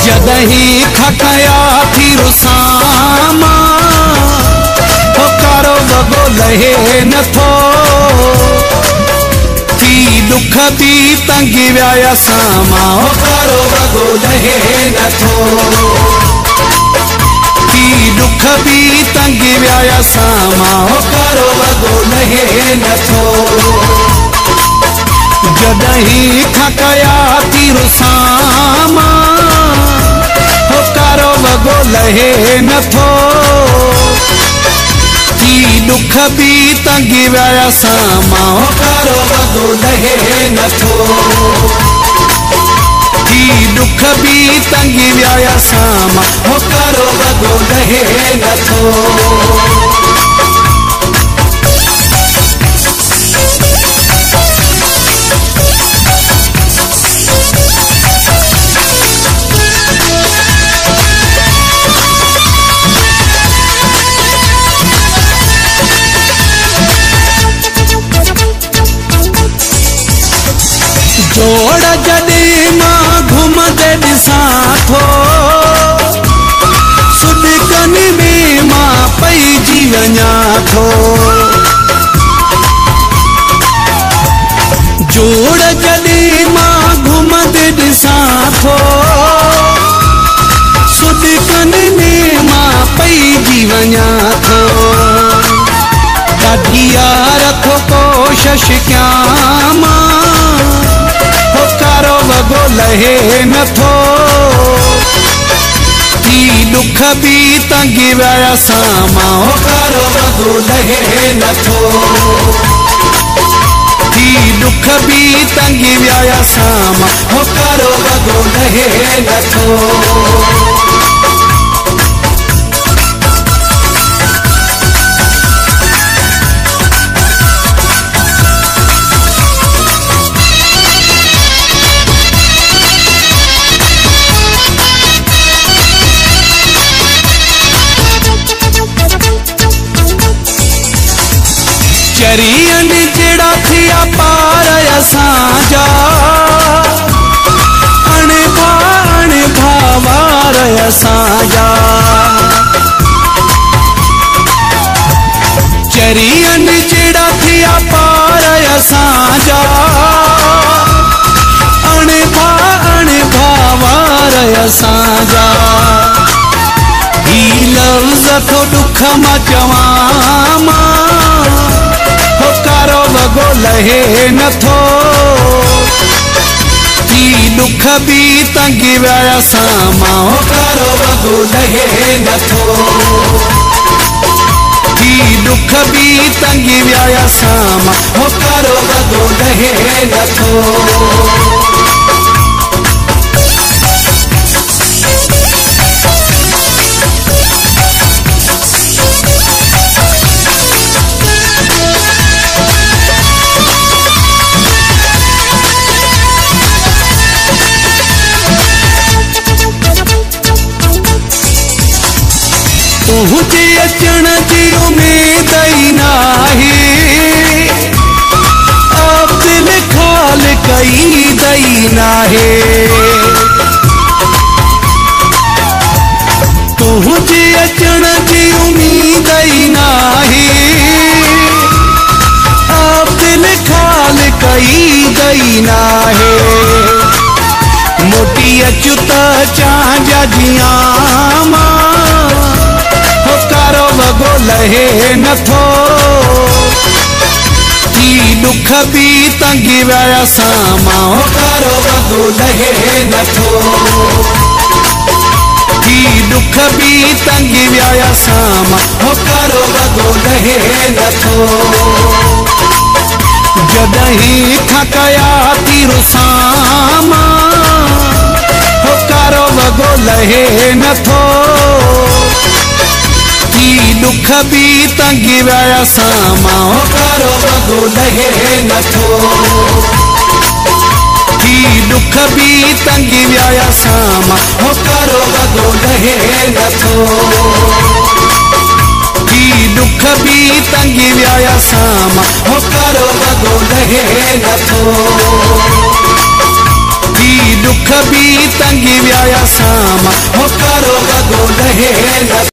जदही खकया थी रुसामा हो कारो वगो लहे नथो थी दुख भी तंगी व्याया सामा हो कारो वगो लहे नथो थी दुख भी तंगी व्याया सामा हो कारो वगो लहे नथो जदही खकया थी रुसामा हो कारो वगो लहे नथो थी दुख भी तंगी व्याया सामा हो कारो वगो लहे नथो थी दुख भी तंगी व्याया सामा हो कारो वगो लहे नथो जोड़ जॾी मां घुमंदे ॾिसां थो सुॾकनि में मां पइजी वञा थो जोड़ जॾी मां घुमंदे ॾिसां थो सुॾकनि में मां पइजी वञा थो ॾाढी यार थो कोशिश कयां मां कारो वगो लहे नथो थी दुख भी तंगी व्याया सामा हो कारो वगो लहे नथो थी दुख भी तंगी व्याया सामा हो कारो वगो लहे नथो चरियन जेड़ा थिया पार असांजा अणभावार असांजा चरियन जेड़ा थिया पार असांजा अणभावार असांजा ही लफ्ज़ थो दुख मां चवां मां हो कारो वगो लहे नथो थी दुख भी तंगी व्याया सामा हो कारो वगो लहे नथो थी दुख भी तंगी व्याया सामा हो कारो वगो लहे नथो तुझे अचण जी उम्मीद ही नाही अब दिल खाल कई दई नाहे तुझे अचण जी उम्मीद ही नाही अब दिल खाल कई दई नाहे मोटी अचुत चांजा जियां मां कारो वगो लहे नथो थी दुख भी तंगी व्याया सामा हो कारो वगो लहे नथो थी दुख भी तंगी व्याया सामा हो कारो वगो लहे नथो जदही खकया थी रुसामा हो कारो वगो लहे नथो दुख भी तंगी व्याया सामा हो कारो वगो लहे नथो थी दुख भी तंगी व्याया सामा हो कारो वगो लहे नथो थी दुख भी तंगी व्याया सामा हो कारो वगो लहे नथो थी दुख भी तंगी व्याया शाम हो करो बगो लहे